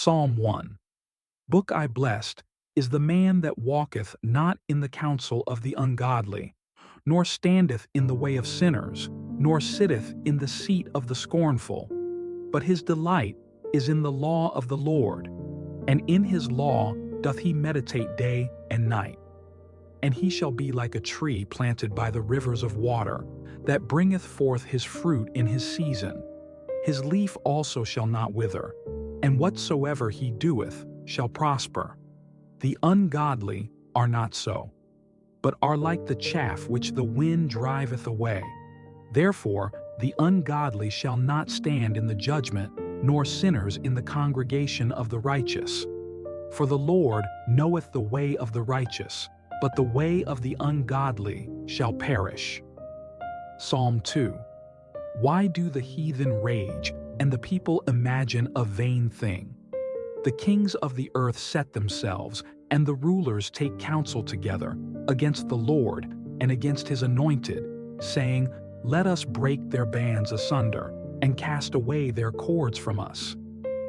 Psalm 1. Book I blessed is the man that walketh not in the counsel of the ungodly, nor standeth in the way of sinners, nor sitteth in the seat of the scornful. But his delight is in the law of the Lord, and in his law doth he meditate day and night. And he shall be like a tree planted by the rivers of water, that bringeth forth his fruit in his season. His leaf also shall not wither, and whatsoever he doeth shall prosper. The ungodly are not so, but are like the chaff which the wind driveth away. Therefore the ungodly shall not stand in the judgment, nor sinners in the congregation of the righteous. For the Lord knoweth the way of the righteous, but the way of the ungodly shall perish. Psalm 2. Why do the heathen rage, and the people imagine a vain thing? The kings of the earth set themselves, and the rulers take counsel together, against the Lord and against his anointed, saying, Let us break their bands asunder, and cast away their cords from us.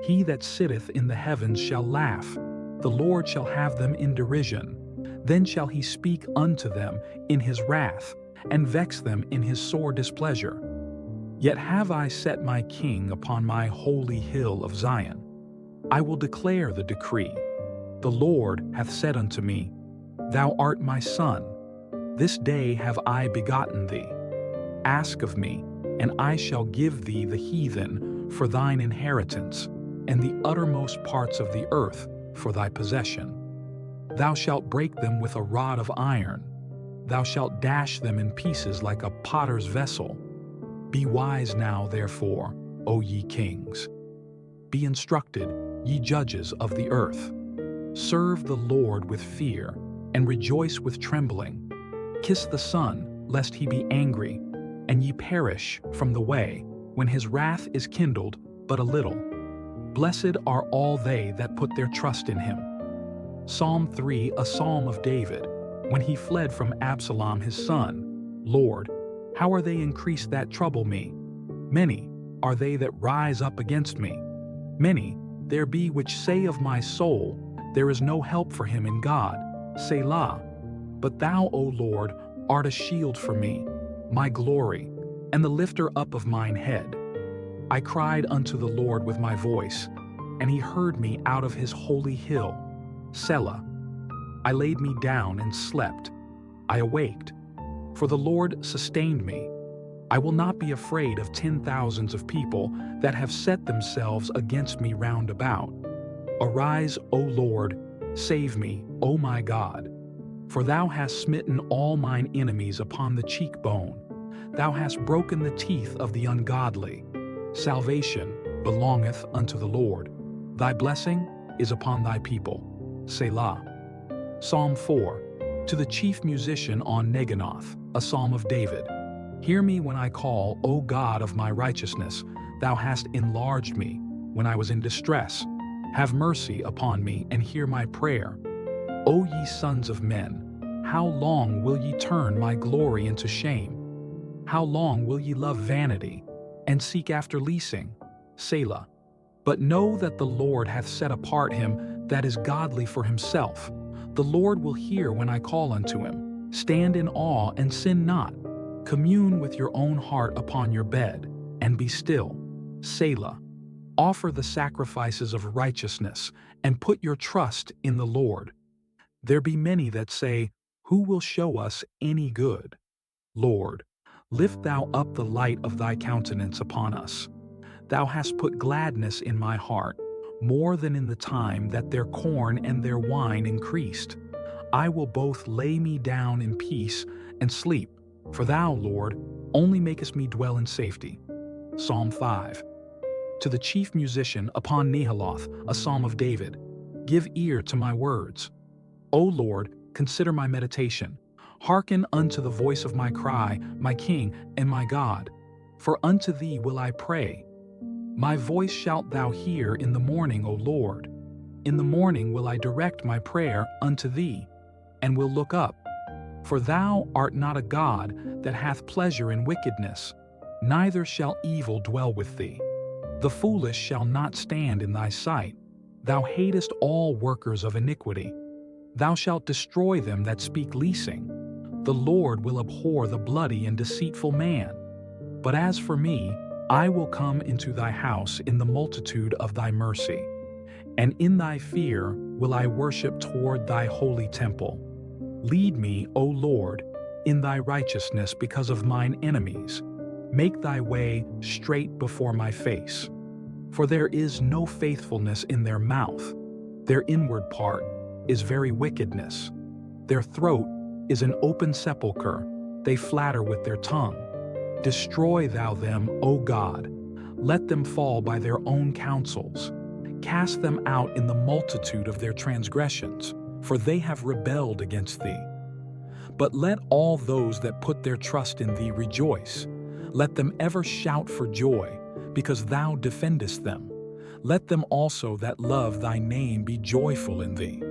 He that sitteth in the heavens shall laugh, the Lord shall have them in derision. Then shall he speak unto them in his wrath, and vex them in his sore displeasure. Yet have I set my king upon my holy hill of Zion. I will declare the decree. The Lord hath said unto me, Thou art my son. This day have I begotten thee. Ask of me, and I shall give thee the heathen for thine inheritance, and the uttermost parts of the earth for thy possession. Thou shalt break them with a rod of iron. Thou shalt dash them in pieces like a potter's vessel. Be wise now, therefore, O ye kings. Be instructed, ye judges of the earth. Serve the Lord with fear, and rejoice with trembling. Kiss the Son, lest he be angry, and ye perish from the way, when his wrath is kindled but a little. Blessed are all they that put their trust in him. Psalm 3, a psalm of David, when he fled from Absalom his son. Lord, how are they increased that trouble me? Many are they that rise up against me. Many there be which say of my soul, There is no help for him in God. Selah. But thou, O Lord, art a shield for me, my glory, and the lifter up of mine head. I cried unto the Lord with my voice, and he heard me out of his holy hill. Selah. I laid me down and slept. I awaked, for the Lord sustained me. I will not be afraid of 10,000s of people that have set themselves against me round about. Arise, O Lord, save me, O my God. For thou hast smitten all mine enemies upon the cheekbone. Thou hast broken the teeth of the ungodly. Salvation belongeth unto the Lord. Thy blessing is upon thy people. Selah. Psalm 4. To the chief musician on Neginoth, a psalm of David. Hear me when I call, O God of my righteousness. Thou hast enlarged me when I was in distress. Have mercy upon me and hear my prayer. O ye sons of men, how long will ye turn my glory into shame? How long will ye love vanity, and seek after leasing? Selah. But know that the Lord hath set apart him that is godly for himself. The Lord will hear when I call unto him. Stand in awe and sin not. Commune with your own heart upon your bed, and be still. Selah. Offer the sacrifices of righteousness, and put your trust in the Lord. There be many that say, Who will show us any good? Lord, lift thou up the light of thy countenance upon us. Thou hast put gladness in my heart, more than in the time that their corn and their wine increased. I will both lay me down in peace and sleep, for thou, Lord, only makest me dwell in safety. Psalm 5. To the chief musician upon Neheloth, a psalm of David. Give ear to my words. O Lord, consider my meditation. Hearken unto the voice of my cry, my King and my God. For unto thee will I pray. My voice shalt thou hear in the morning, O Lord. In the morning will I direct my prayer unto thee, and will look up. For thou art not a God that hath pleasure in wickedness, neither shall evil dwell with thee. The foolish shall not stand in thy sight. Thou hatest all workers of iniquity. Thou shalt destroy them that speak leasing. The Lord will abhor the bloody and deceitful man. But as for me, I will come into thy house in the multitude of thy mercy, and in thy fear will I worship toward thy holy temple. Lead me, O Lord, in thy righteousness because of mine enemies. Make thy way straight before my face. For there is no faithfulness in their mouth. Their inward part is very wickedness. Their throat is an open sepulchre. They flatter with their tongue. Destroy thou them, O God. Let them fall by their own counsels. Cast them out in the multitude of their transgressions, for they have rebelled against thee. But let all those that put their trust in thee rejoice. Let them ever shout for joy, because thou defendest them. Let them also that love thy name be joyful in thee.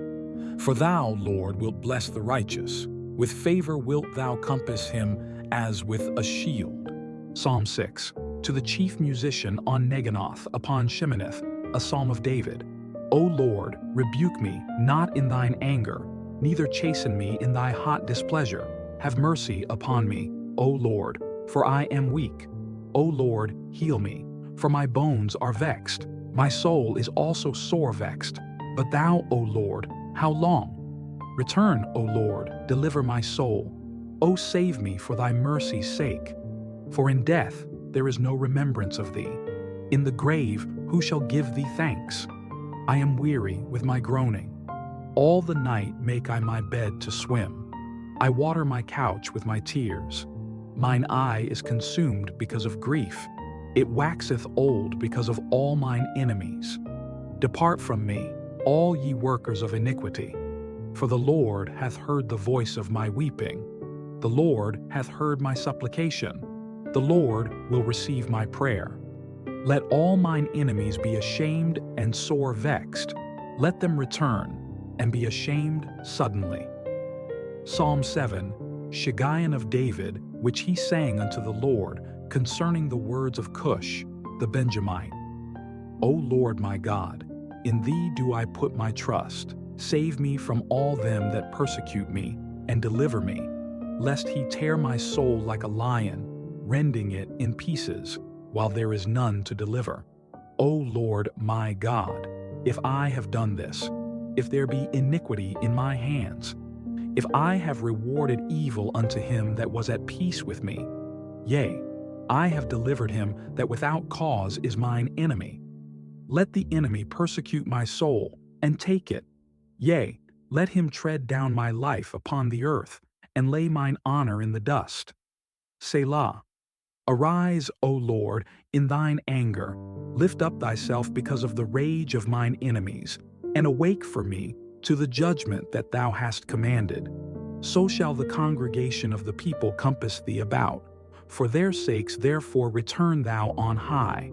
For thou, Lord, wilt bless the righteous. With favor wilt thou compass him as with a shield. Psalm 6. To the chief musician on Neginoth upon Sheminith, a psalm of David. O Lord, rebuke me not in thine anger, neither chasten me in thy hot displeasure. Have mercy upon me, O Lord, for I am weak. O Lord, heal me, for my bones are vexed. My soul is also sore vexed. But thou, O Lord, how long? Return, O Lord, deliver my soul. O save me for thy mercy's sake. For in death there is no remembrance of thee. In the grave who shall give thee thanks? I am weary with my groaning. All the night make I my bed to swim. I water my couch with my tears. Mine eye is consumed because of grief. It waxeth old because of all mine enemies. Depart from me, all ye workers of iniquity. For the Lord hath heard the voice of my weeping. The Lord hath heard my supplication. The Lord will receive my prayer. Let all mine enemies be ashamed and sore vexed. Let them return and be ashamed suddenly. Psalm 7, Shiggaion of David, which he sang unto the Lord, concerning the words of Cush, the Benjamite. O Lord my God, in thee do I put my trust. Save me from all them that persecute me, and deliver me, lest he tear my soul like a lion, rending it in pieces, while there is none to deliver. O Lord my God, if I have done this, if there be iniquity in my hands, if I have rewarded evil unto him that was at peace with me, yea, I have delivered him that without cause is mine enemy. Let the enemy persecute my soul, and take it. Yea, let him tread down my life upon the earth, and lay mine honor in the dust. Selah. Arise, O Lord, in thine anger. Lift up thyself because of the rage of mine enemies, and awake for me to the judgment that thou hast commanded. So shall the congregation of the people compass thee about. For their sakes therefore return thou on high.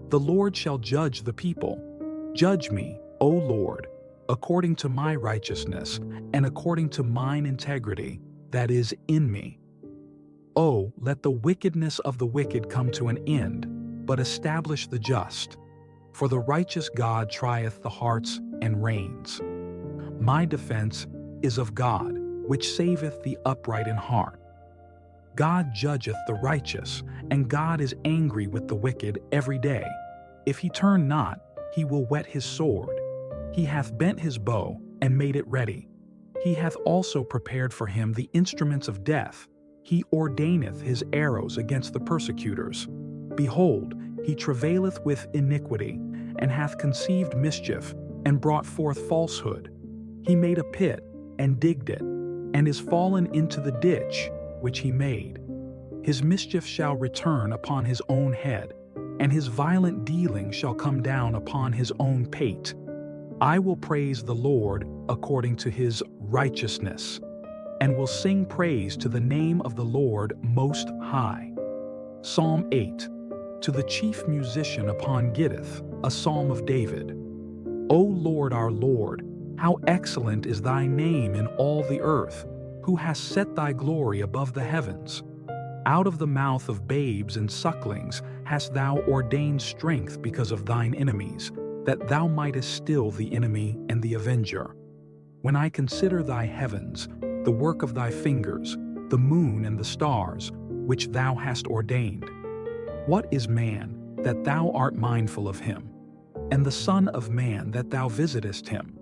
The Lord shall judge the people. Judge me, O Lord, according to my righteousness, and according to mine integrity that is in me. Oh, let the wickedness of the wicked come to an end, but establish the just. For the righteous God trieth the hearts and reigns. My defense is of God, which saveth the upright in heart. God judgeth the righteous, and God is angry with the wicked every day. If he turn not, he will whet his sword. He hath bent his bow, and made it ready. He hath also prepared for him the instruments of death. He ordaineth his arrows against the persecutors. Behold, he travaileth with iniquity, and hath conceived mischief, and brought forth falsehood. He made a pit, and digged it, and is fallen into the ditch which he made. His mischief shall return upon his own head, and his violent dealing shall come down upon his own pate. I will praise the Lord according to his righteousness, and will sing praise to the name of the Lord Most High. Psalm 8. To the chief musician upon Gittith, a psalm of David. O Lord our Lord, how excellent is thy name in all the earth, who hast set thy glory above the heavens. Out of the mouth of babes and sucklings hast thou ordained strength because of thine enemies, that thou mightest still the enemy and the avenger. When I consider thy heavens, the work of thy fingers, the moon and the stars, which thou hast ordained. What is man, that thou art mindful of him, and the Son of Man, that thou visitest him?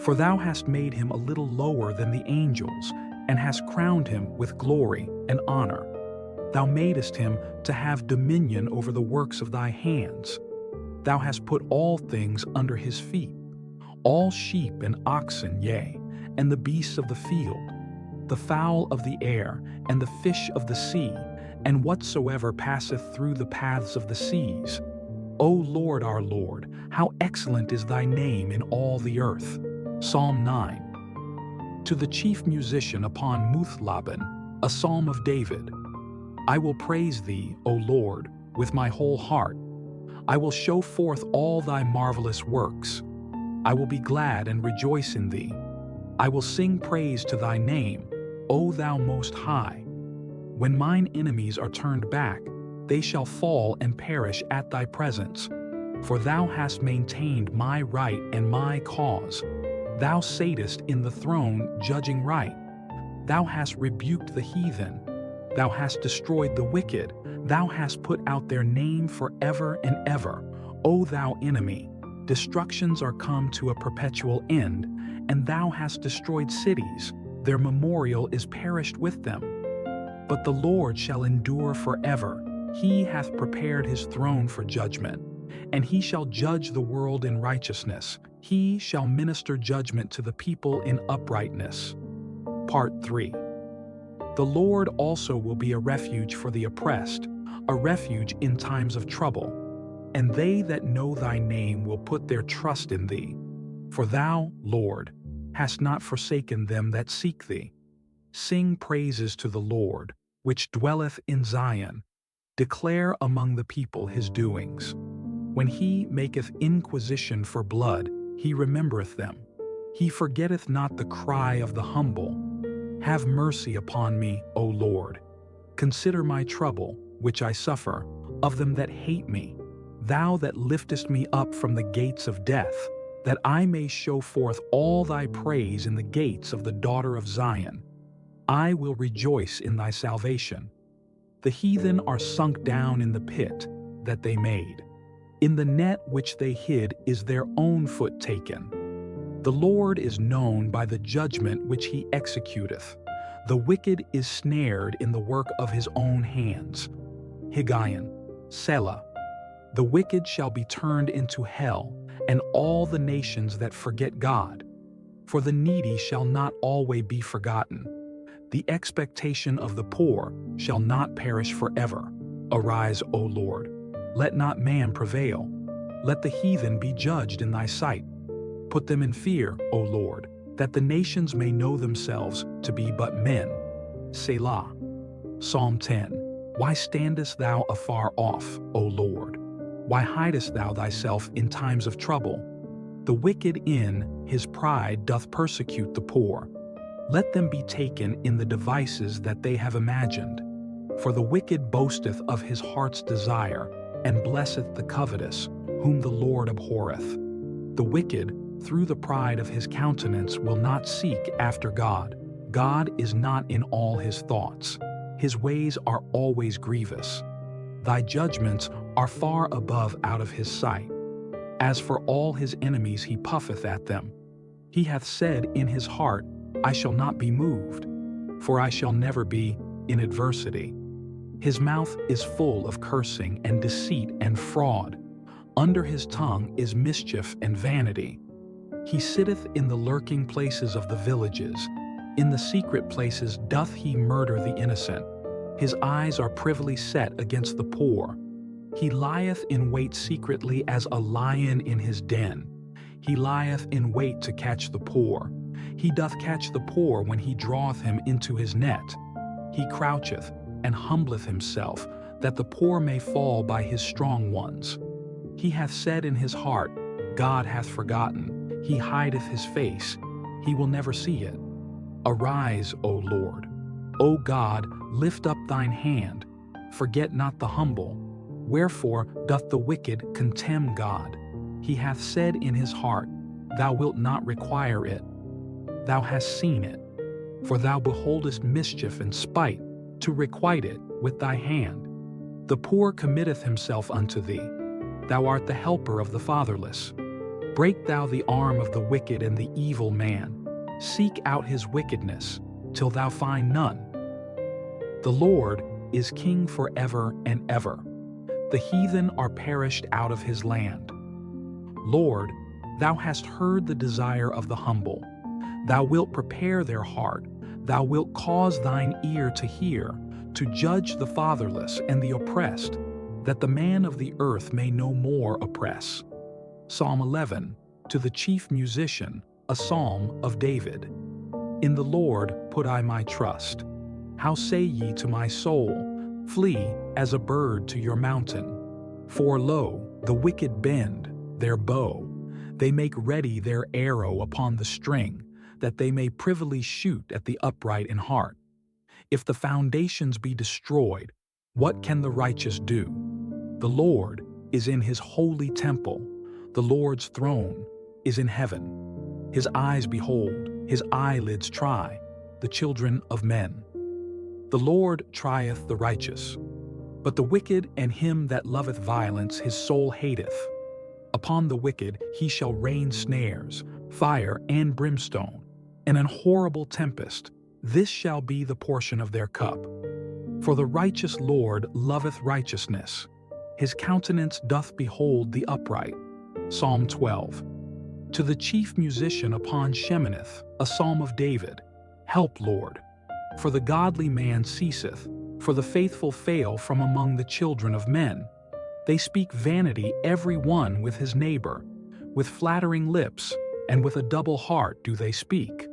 For thou hast made him a little lower than the angels, and hast crowned him with glory and honor. Thou madest him to have dominion over the works of thy hands. Thou hast put all things under his feet, all sheep and oxen, yea, and the beasts of the field, the fowl of the air, and the fish of the sea, and whatsoever passeth through the paths of the seas. O Lord our Lord, how excellent is thy name in all the earth. Psalm 9. To the chief musician upon Muthlabben, a psalm of David. I will praise thee, O Lord, with my whole heart. I will show forth all thy marvelous works. I will be glad and rejoice in thee. I will sing praise to thy name, O thou Most High. When mine enemies are turned back, they shall fall and perish at thy presence. For thou hast maintained my right and my cause. Thou satest in the throne, judging right. Thou hast rebuked the heathen. Thou hast destroyed the wicked. Thou hast put out their name forever and ever. O thou enemy, destructions are come to a perpetual end, and thou hast destroyed cities. Their memorial is perished with them. But the Lord shall endure forever. He hath prepared his throne for judgment, and he shall judge the world in righteousness. He shall minister judgment to the people in uprightness. Part 3. The Lord also will be a refuge for the oppressed, a refuge in times of trouble. And they that know thy name will put their trust in thee. For thou, Lord, hast not forsaken them that seek thee. Sing praises to the Lord, which dwelleth in Zion. Declare among the people his doings. When he maketh inquisition for blood, he remembereth them. He forgetteth not the cry of the humble. Have mercy upon me, O Lord. Consider my trouble, which I suffer, of them that hate me. Thou that liftest me up from the gates of death, that I may show forth all thy praise in the gates of the daughter of Zion. I will rejoice in thy salvation. The heathen are sunk down in the pit that they made. In the net which they hid is their own foot taken. The Lord is known by the judgment which he executeth. The wicked is snared in the work of his own hands. Higgaion, Selah. The wicked shall be turned into hell, and all the nations that forget God. For the needy shall not always be forgotten. The expectation of the poor shall not perish forever. Arise, O Lord. Let not man prevail. Let the heathen be judged in thy sight. Put them in fear, O Lord, that the nations may know themselves to be but men. Selah. Psalm 10. Why standest thou afar off, O Lord? Why hidest thou thyself in times of trouble? The wicked in his pride doth persecute the poor. Let them be taken in the devices that they have imagined. For the wicked boasteth of his heart's desire, and blesseth the covetous, whom the Lord abhorreth. The wicked, through the pride of his countenance, will not seek after God. God is not in all his thoughts. His ways are always grievous. Thy judgments are far above out of his sight. As for all his enemies he puffeth at them. He hath said in his heart, I shall not be moved, for I shall never be in adversity. His mouth is full of cursing and deceit and fraud. Under his tongue is mischief and vanity. He sitteth in the lurking places of the villages. In the secret places doth he murder the innocent. His eyes are privily set against the poor. He lieth in wait secretly as a lion in his den. He lieth in wait to catch the poor. He doth catch the poor when he draweth him into his net. He croucheth and humbleth himself, that the poor may fall by his strong ones. He hath said in his heart, God hath forgotten. He hideth his face. He will never see it. Arise, O Lord. O God, lift up thine hand. Forget not the humble. Wherefore doth the wicked contemn God? He hath said in his heart, Thou wilt not require it. Thou hast seen it. For thou beholdest mischief and spite, to requite it with thy hand. The poor committeth himself unto thee. Thou art the helper of the fatherless. Break thou the arm of the wicked and the evil man. Seek out his wickedness, till thou find none. The Lord is king forever and ever. The heathen are perished out of his land. Lord, thou hast heard the desire of the humble. Thou wilt prepare their heart. Thou wilt cause thine ear to hear, to judge the fatherless and the oppressed, that the man of the earth may no more oppress. Psalm 11, to the chief musician, a psalm of David. In the Lord put I my trust. How say ye to my soul, Flee as a bird to your mountain? For lo, the wicked bend their bow. They make ready their arrow upon the string, that they may privily shoot at the upright in heart. If the foundations be destroyed, what can the righteous do? The Lord is in his holy temple. The Lord's throne is in heaven. His eyes behold, his eyelids try, the children of men. The Lord trieth the righteous, but the wicked and him that loveth violence his soul hateth. Upon the wicked he shall rain snares, fire and brimstone, and an horrible tempest. This shall be the portion of their cup. For the righteous Lord loveth righteousness. His countenance doth behold the upright. Psalm 12. To the chief musician upon Sheminith, a psalm of David. Help, Lord. For the godly man ceaseth, for the faithful fail from among the children of men. They speak vanity every one with his neighbor. With flattering lips and with a double heart do they speak.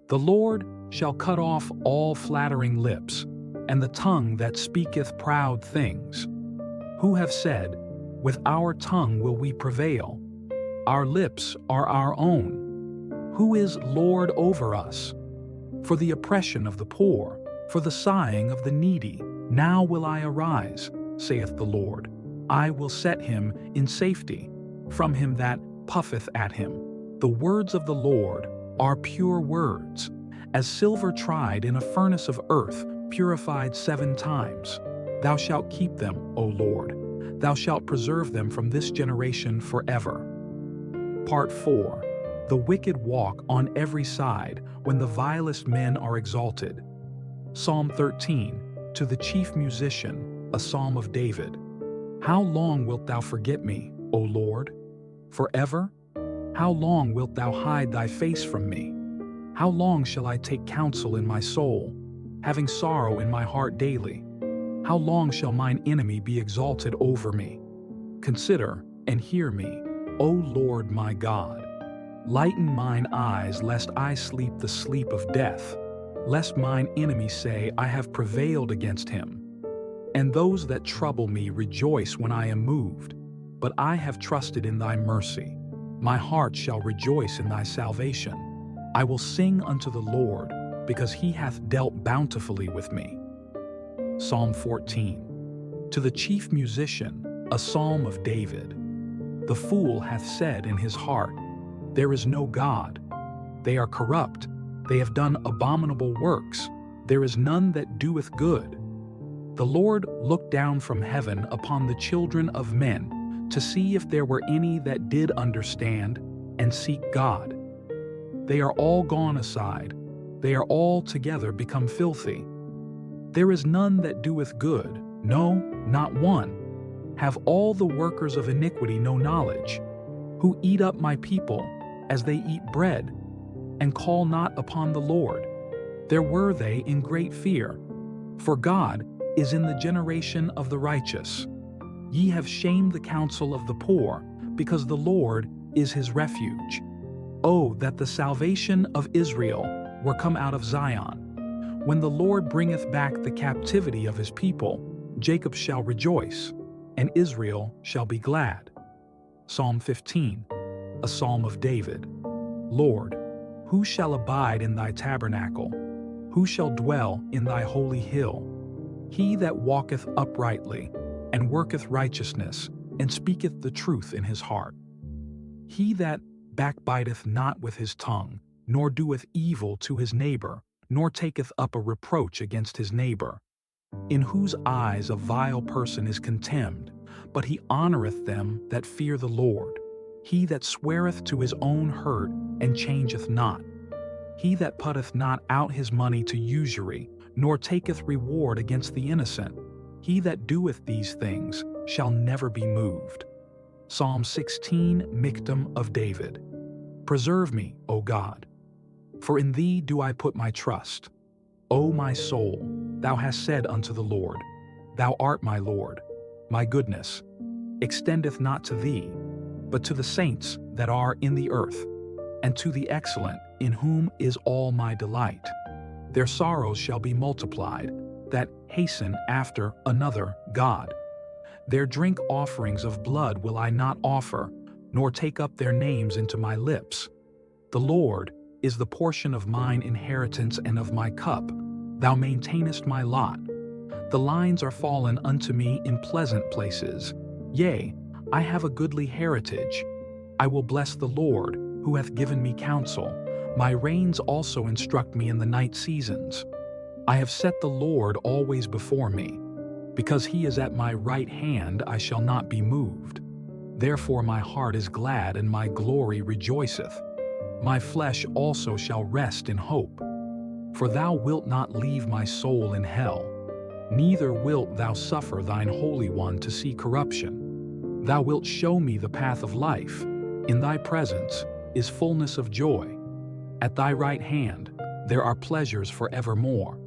The Lord shall cut off all flattering lips, and the tongue that speaketh proud things. Who have said, With our tongue will we prevail? Our lips are our own. Who is Lord over us? For the oppression of the poor, for the sighing of the needy, now will I arise, saith the Lord. I will set him in safety from him that puffeth at him. The words of the Lord are pure words, as silver tried in a furnace of earth, purified 7 times. Thou shalt keep them, O Lord. Thou shalt preserve them from this generation forever. Part 4. The wicked walk on every side when the vilest men are exalted. Psalm 13. To the chief musician, a psalm of David. How long wilt thou forget me, O Lord? Forever? How long wilt thou hide thy face from me? How long shall I take counsel in my soul, having sorrow in my heart daily? How long shall mine enemy be exalted over me? Consider and hear me, O Lord my God. Lighten mine eyes, lest I sleep the sleep of death, lest mine enemy say, I have prevailed against him. And those that trouble me rejoice when I am moved, but I have trusted in thy mercy. My heart shall rejoice in thy salvation. I will sing unto the Lord, because he hath dealt bountifully with me. Psalm 14. To the chief musician, a psalm of David. The fool hath said in his heart, There is no God. They are corrupt. They have done abominable works. There is none that doeth good. The Lord looked down from heaven upon the children of men, to see if there were any that did understand and seek God. They are all gone aside. They are all together become filthy. There is none that doeth good, no, not one. Have all the workers of iniquity no knowledge? Who eat up my people as they eat bread, and call not upon the Lord. There were they in great fear. For God is in the generation of the righteous. Ye have shamed the counsel of the poor, because the Lord is his refuge. Oh, that the salvation of Israel were come out of Zion. When the Lord bringeth back the captivity of his people, Jacob shall rejoice, and Israel shall be glad. Psalm 15, a psalm of David. Lord, who shall abide in thy tabernacle? Who shall dwell in thy holy hill? He that walketh uprightly, and worketh righteousness, and speaketh the truth in his heart. He that backbiteth not with his tongue, nor doeth evil to his neighbor, nor taketh up a reproach against his neighbor, in whose eyes a vile person is contemned, but he honoureth them that fear the Lord. He that sweareth to his own hurt, and changeth not. He that putteth not out his money to usury, nor taketh reward against the innocent. He that doeth these things shall never be moved. Psalm 16, Miktam of David. Preserve me, O God, for in thee do I put my trust. O my soul, thou hast said unto the Lord, Thou art my Lord. My goodness extendeth not to thee, but to the saints that are in the earth, and to the excellent, in whom is all my delight. Their sorrows shall be multiplied, that hasten after another God. Their drink offerings of blood will I not offer, nor take up their names into my lips. The Lord is the portion of mine inheritance and of my cup. Thou maintainest my lot. The lines are fallen unto me in pleasant places. Yea, I have a goodly heritage. I will bless the Lord, who hath given me counsel. My reins also instruct me in the night seasons. I have set the Lord always before me. Because he is at my right hand, I shall not be moved. Therefore my heart is glad, and my glory rejoiceth. My flesh also shall rest in hope. For thou wilt not leave my soul in hell, neither wilt thou suffer thine Holy One to see corruption. Thou wilt show me the path of life. In thy presence is fullness of joy. At thy right hand there are pleasures forevermore.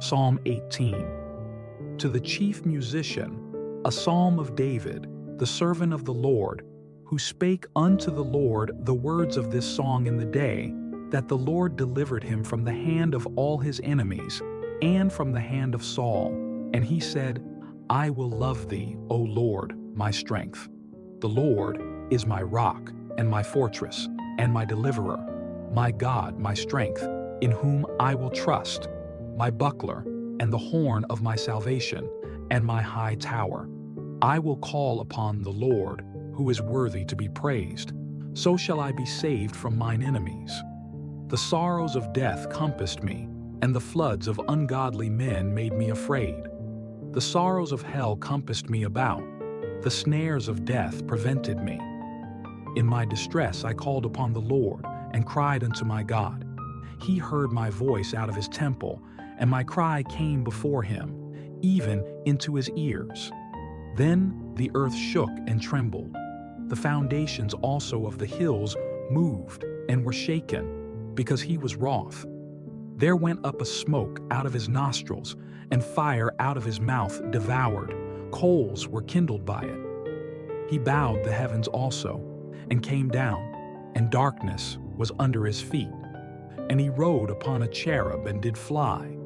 Psalm 18. To the chief musician, a psalm of David, the servant of the Lord, who spake unto the Lord the words of this song in the day, that the Lord delivered him from the hand of all his enemies, and from the hand of Saul. And he said, I will love thee, O Lord, my strength. The Lord is my rock, and my fortress, and my deliverer, my God, my strength, in whom I will trust, my buckler, and the horn of my salvation, and my high tower. I will call upon the Lord, who is worthy to be praised. So shall I be saved from mine enemies. The sorrows of death compassed me, and the floods of ungodly men made me afraid. The sorrows of hell compassed me about. The snares of death prevented me. In my distress I called upon the Lord, and cried unto my God. He heard my voice out of his temple, and my cry came before him, even into his ears. Then the earth shook and trembled. The foundations also of the hills moved and were shaken, because he was wroth. There went up a smoke out of his nostrils, and fire out of his mouth devoured. Coals were kindled by it. He bowed the heavens also, and came down, and darkness was under his feet. And he rode upon a cherub and did fly.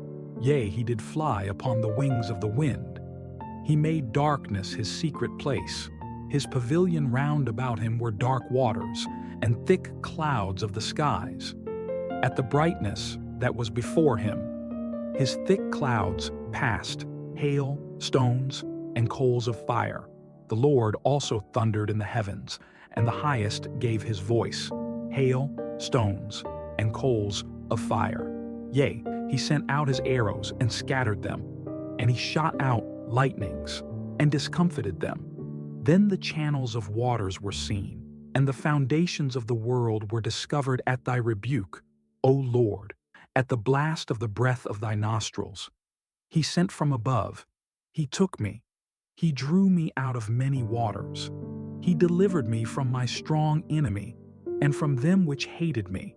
Yea, he did fly upon the wings of the wind. He made darkness his secret place. His pavilion round about him were dark waters, and thick clouds of the skies. At the brightness that was before him, his thick clouds passed, hail, stones, and coals of fire. The Lord also thundered in the heavens, and the highest gave his voice, hail, stones, and coals of fire. Yea, he sent out his arrows and scattered them, and he shot out lightnings and discomfited them. Then the channels of waters were seen, and the foundations of the world were discovered at thy rebuke, O Lord, at the blast of the breath of thy nostrils. He sent from above, he took me, he drew me out of many waters. He delivered me from my strong enemy, and from them which hated me.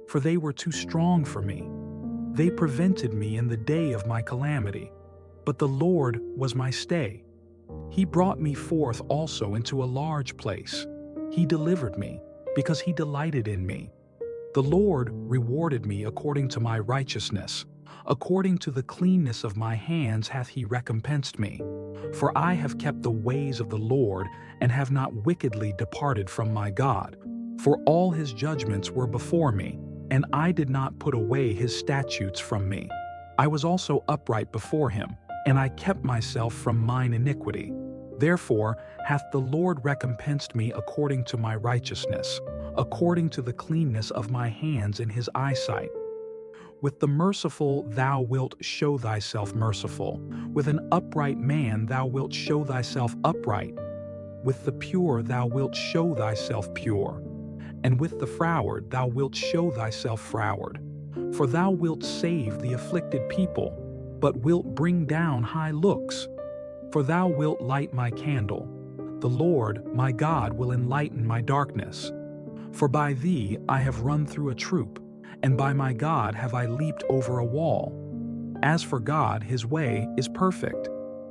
For they were too strong for me. They prevented me in the day of my calamity, but the Lord was my stay. He brought me forth also into a large place. He delivered me, because he delighted in me. The Lord rewarded me according to my righteousness. According to the cleanness of my hands hath he recompensed me. For I have kept the ways of the Lord, and have not wickedly departed from my God. For all his judgments were before me, and I did not put away his statutes from me. I was also upright before him, and I kept myself from mine iniquity. Therefore hath the Lord recompensed me according to my righteousness, according to the cleanness of my hands in his eyesight. With the merciful thou wilt show thyself merciful, with an upright man thou wilt show thyself upright. With the pure thou wilt show thyself pure, and with the froward thou wilt show thyself froward. For thou wilt save the afflicted people, but wilt bring down high looks. For thou wilt light my candle. The Lord my God will enlighten my darkness. For by thee I have run through a troop, and by my God have I leaped over a wall. As for God, his way is perfect.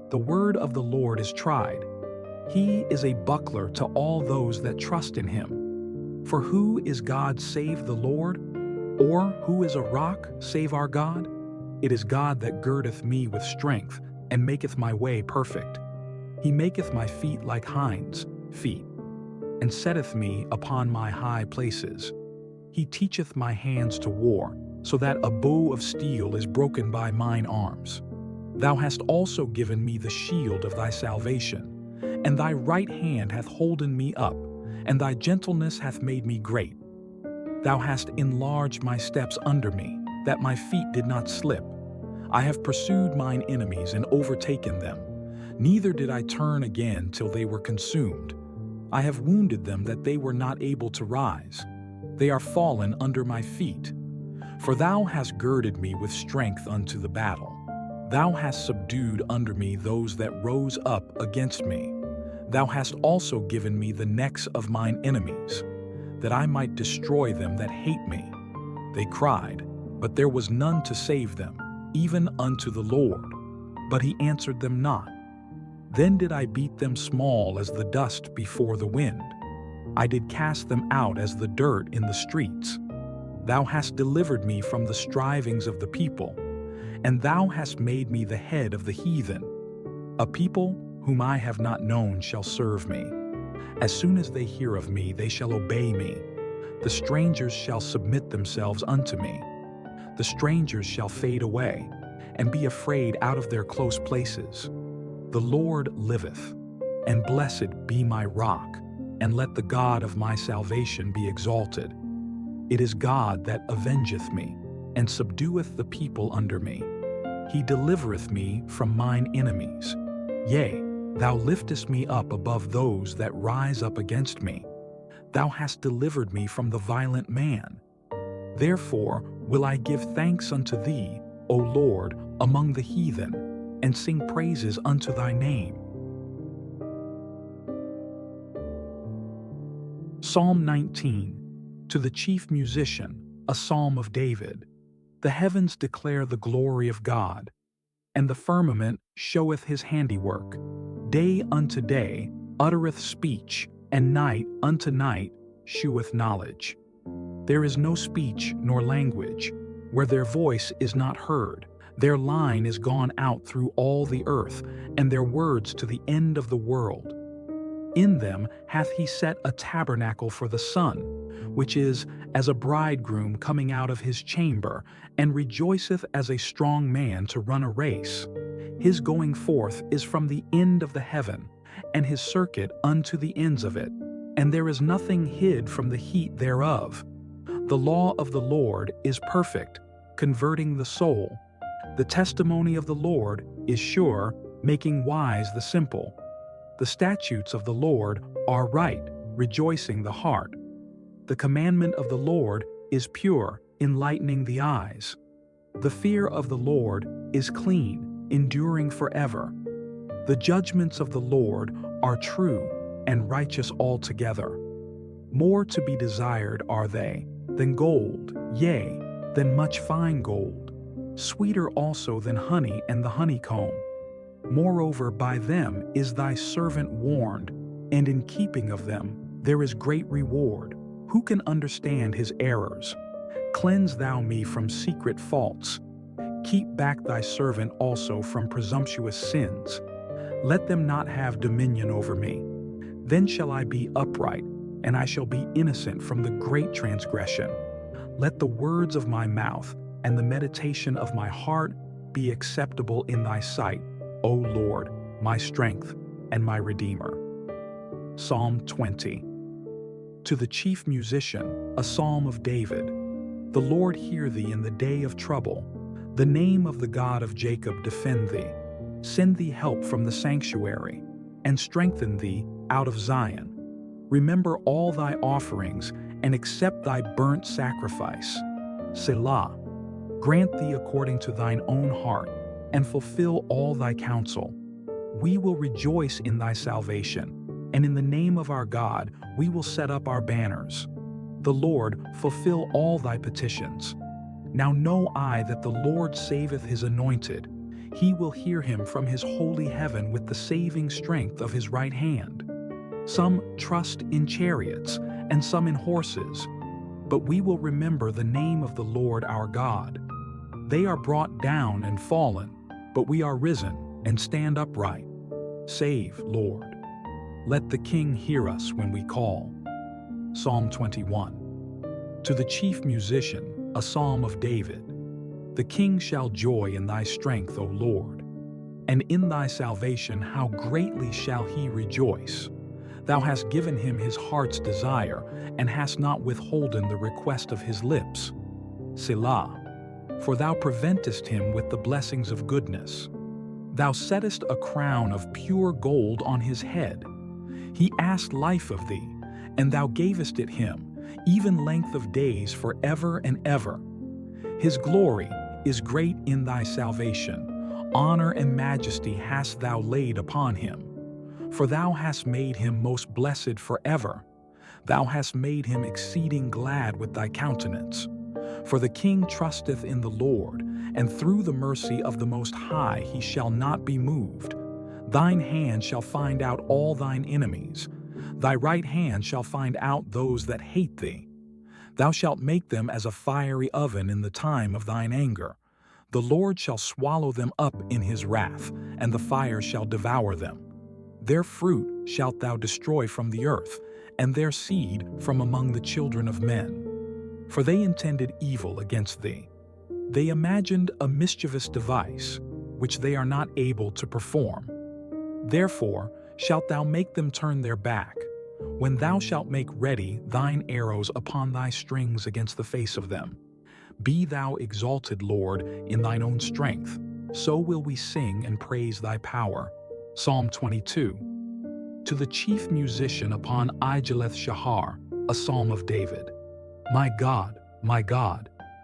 The word of the Lord is tried. He is a buckler to all those that trust in him. For who is God save the Lord? Or who is a rock save our God? It is God that girdeth me with strength, and maketh my way perfect. He maketh my feet like hinds' feet, and setteth me upon my high places. He teacheth my hands to war, so that a bow of steel is broken by mine arms. Thou hast also given me the shield of thy salvation, and thy right hand hath holden me up, and thy gentleness hath made me great. Thou hast enlarged my steps under me, that my feet did not slip. I have pursued mine enemies and overtaken them. Neither did I turn again till they were consumed. I have wounded them that they were not able to rise. They are fallen under my feet. For thou hast girded me with strength unto the battle. Thou hast subdued under me those that rose up against me. Thou hast also given me the necks of mine enemies, that I might destroy them that hate me. They cried, but there was none to save them, even unto the Lord. But he answered them not. Then did I beat them small as the dust before the wind. I did cast them out as the dirt in the streets. Thou hast delivered me from the strivings of the people, and thou hast made me the head of the heathen. A people whom I have not known shall serve me. As soon as they hear of me, they shall obey me. The strangers shall submit themselves unto me. The strangers shall fade away, and be afraid out of their close places. The Lord liveth, and blessed be my rock, and let the God of my salvation be exalted. It is God that avengeth me, and subdueth the people under me. He delivereth me from mine enemies. Yea, thou liftest me up above those that rise up against me. Thou hast delivered me from the violent man. Therefore will I give thanks unto thee, O Lord, among the heathen, and sing praises unto thy name. Psalm 19. To the chief musician, a psalm of David. The heavens declare the glory of God, and the firmament showeth his handiwork. Day unto day uttereth speech, and night unto night sheweth knowledge. There is no speech nor language, where their voice is not heard. Their line is gone out through all the earth, and their words to the end of the world. In them hath he set a tabernacle for the sun, which is as a bridegroom coming out of his chamber, and rejoiceth as a strong man to run a race. His going forth is from the end of the heaven, and his circuit unto the ends of it, and there is nothing hid from the heat thereof. The law of the Lord is perfect, converting the soul. The testimony of the Lord is sure, making wise the simple. The statutes of the Lord are right, rejoicing the heart. The commandment of the Lord is pure, enlightening the eyes. The fear of the Lord is clean, enduring forever. The judgments of the Lord are true and righteous altogether. More to be desired are they than gold, yea, than much fine gold, sweeter also than honey and the honeycomb. Moreover, by them is thy servant warned, and in keeping of them there is great reward. Who can understand his errors? Cleanse thou me from secret faults. Keep back thy servant also from presumptuous sins. Let them not have dominion over me. Then shall I be upright, and I shall be innocent from the great transgression. Let the words of my mouth and the meditation of my heart be acceptable in thy sight, O Lord, my strength and my Redeemer. Psalm 20. To the chief musician, a psalm of David. The Lord hear thee in the day of trouble. The name of the God of Jacob defend thee. Send thee help from the sanctuary, and strengthen thee out of Zion. Remember all thy offerings, and accept thy burnt sacrifice. Selah. Grant thee according to thine own heart, and fulfill all thy counsel. We will rejoice in thy salvation, and in the name of our God we will set up our banners. The Lord fulfill all thy petitions. Now know I that the Lord saveth his anointed. He will hear him from his holy heaven with the saving strength of his right hand. Some trust in chariots, and some in horses, but we will remember the name of the Lord our God. They are brought down and fallen, but we are risen and stand upright. Save, Lord. Let the King hear us when we call. Psalm 21. To the chief musician, a psalm of David. The King shall joy in thy strength, O Lord, and in thy salvation how greatly shall he rejoice. Thou hast given him his heart's desire, and hast not withholden the request of his lips. Selah. For thou preventest him with the blessings of goodness. Thou settest a crown of pure gold on his head. He asked life of thee, and thou gavest it him, even length of days forever and ever. His glory is great in thy salvation. Honor and majesty hast thou laid upon him. For thou hast made him most blessed forever. Thou hast made him exceeding glad with thy countenance. For the king trusteth in the Lord, and through the mercy of the Most High he shall not be moved. Thine hand shall find out all thine enemies. Thy right hand shall find out those that hate thee. Thou shalt make them as a fiery oven in the time of thine anger. The Lord shall swallow them up in his wrath, and the fire shall devour them. Their fruit shalt thou destroy from the earth, and their seed from among the children of men. For they intended evil against thee. They imagined a mischievous device, which they are not able to perform. Therefore shalt thou make them turn their back, when thou shalt make ready thine arrows upon thy strings against the face of them. Be thou exalted, Lord, in thine own strength. So will we sing and praise thy power. Psalm 22. To the chief musician upon Igeleth-shahar, a psalm of David. My God,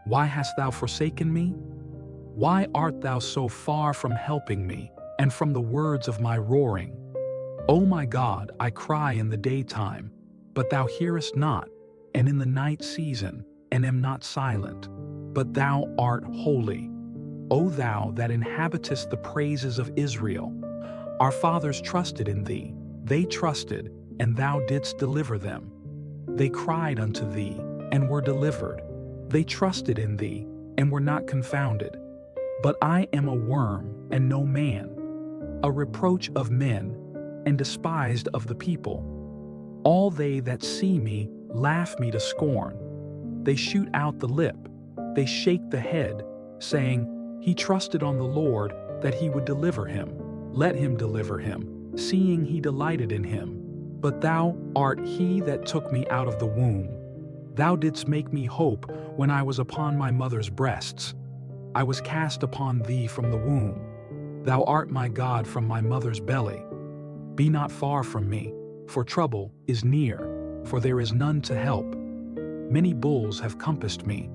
why hast thou forsaken me? Why art thou so far from helping me, and from the words of my roaring? O my God, I cry in the daytime, but thou hearest not, and in the night season, and am not silent. But thou art holy. O thou that inhabitest the praises of Israel. Our fathers trusted in thee. They trusted, and thou didst deliver them. They cried unto thee, and were delivered. They trusted in thee, and were not confounded. But I am a worm, and no man, a reproach of men, and despised of the people. All they that see me laugh me to scorn. They shoot out the lip, they shake the head, saying, He trusted on the Lord, that he would deliver him. Let him deliver him, seeing he delighted in him. But thou art he that took me out of the womb. Thou didst make me hope when I was upon my mother's breasts. I was cast upon thee from the womb. Thou art my God from my mother's belly. Be not far from me, for trouble is near, for there is none to help. Many bulls have compassed me.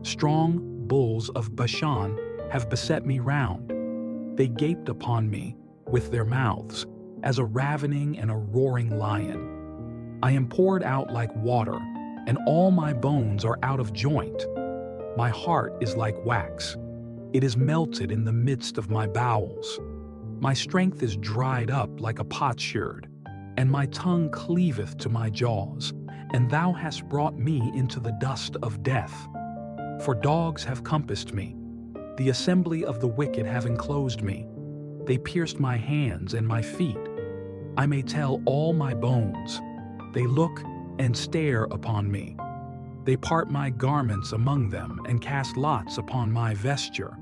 Strong bulls of Bashan have beset me round. They gaped upon me with their mouths, as a ravening and a roaring lion. I am poured out like water, and all my bones are out of joint. My heart is like wax. It is melted in the midst of my bowels. My strength is dried up like a potsherd, and my tongue cleaveth to my jaws, and thou hast brought me into the dust of death. For dogs have compassed me. The assembly of the wicked have enclosed me. They pierced my hands and my feet. I may tell all my bones. They look and stare upon me. They part my garments among them and cast lots upon my vesture.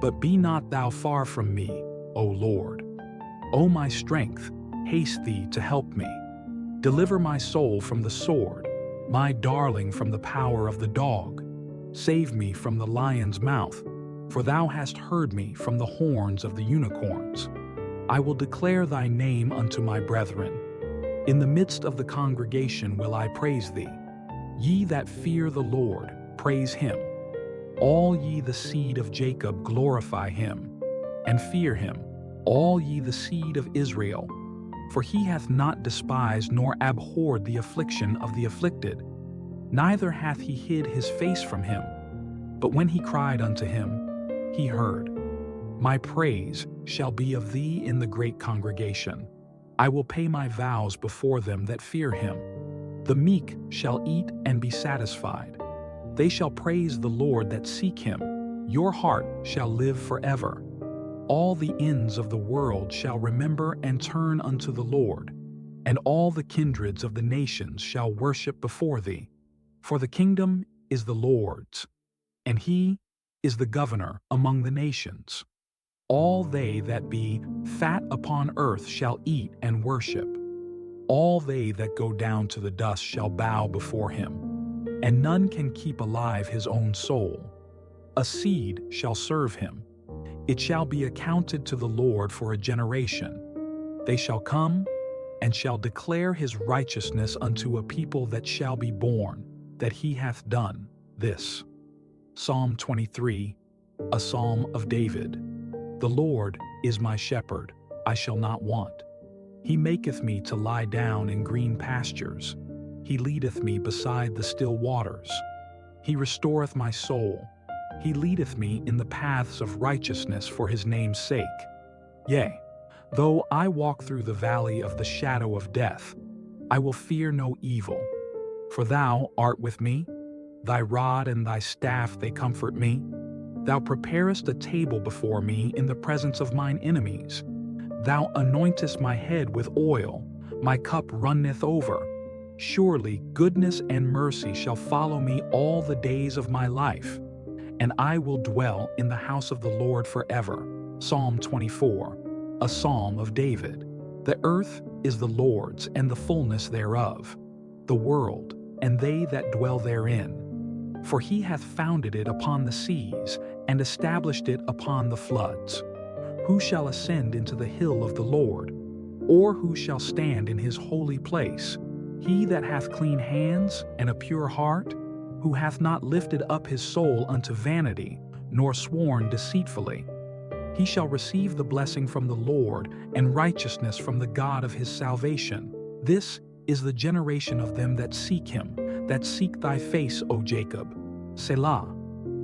But be not thou far from me, O Lord. O my strength, haste thee to help me. Deliver my soul from the sword, my darling from the power of the dog. Save me from the lion's mouth, for thou hast heard me from the horns of the unicorns. I will declare thy name unto my brethren. In the midst of the congregation will I praise thee. Ye that fear the Lord, praise him. All ye the seed of Jacob, glorify him, and fear him, all ye the seed of Israel. For he hath not despised nor abhorred the affliction of the afflicted, neither hath he hid his face from him. But when he cried unto him, he heard. My praise shall be of thee in the great congregation. I will pay my vows before them that fear him. The meek shall eat and be satisfied. They shall praise the Lord that seek him. Your heart shall live forever. All the ends of the world shall remember and turn unto the Lord, and all the kindreds of the nations shall worship before thee. For the kingdom is the Lord's, and he is the governor among the nations. All they that be fat upon earth shall eat and worship. All they that go down to the dust shall bow before him, and none can keep alive his own soul. A seed shall serve him. It shall be accounted to the Lord for a generation. They shall come and shall declare his righteousness unto a people that shall be born, that he hath done this. Psalm 23, a psalm of David. The Lord is my shepherd, I shall not want. He maketh me to lie down in green pastures. He leadeth me beside the still waters. He restoreth my soul. He leadeth me in the paths of righteousness for his name's sake. Yea, though I walk through the valley of the shadow of death, I will fear no evil. For thou art with me, thy rod and thy staff they comfort me. Thou preparest a table before me in the presence of mine enemies. Thou anointest my head with oil, my cup runneth over. Surely goodness and mercy shall follow me all the days of my life, and I will dwell in the house of the Lord forever. Psalm 24, a psalm of David. The earth is the Lord's and the fullness thereof, the world and they that dwell therein. For he hath founded it upon the seas, and established it upon the floods. Who shall ascend into the hill of the Lord? Or who shall stand in his holy place? He that hath clean hands and a pure heart, who hath not lifted up his soul unto vanity, nor sworn deceitfully. He shall receive the blessing from the Lord, and righteousness from the God of his salvation. This is the generation of them that seek him, that seek thy face, O Jacob. Selah.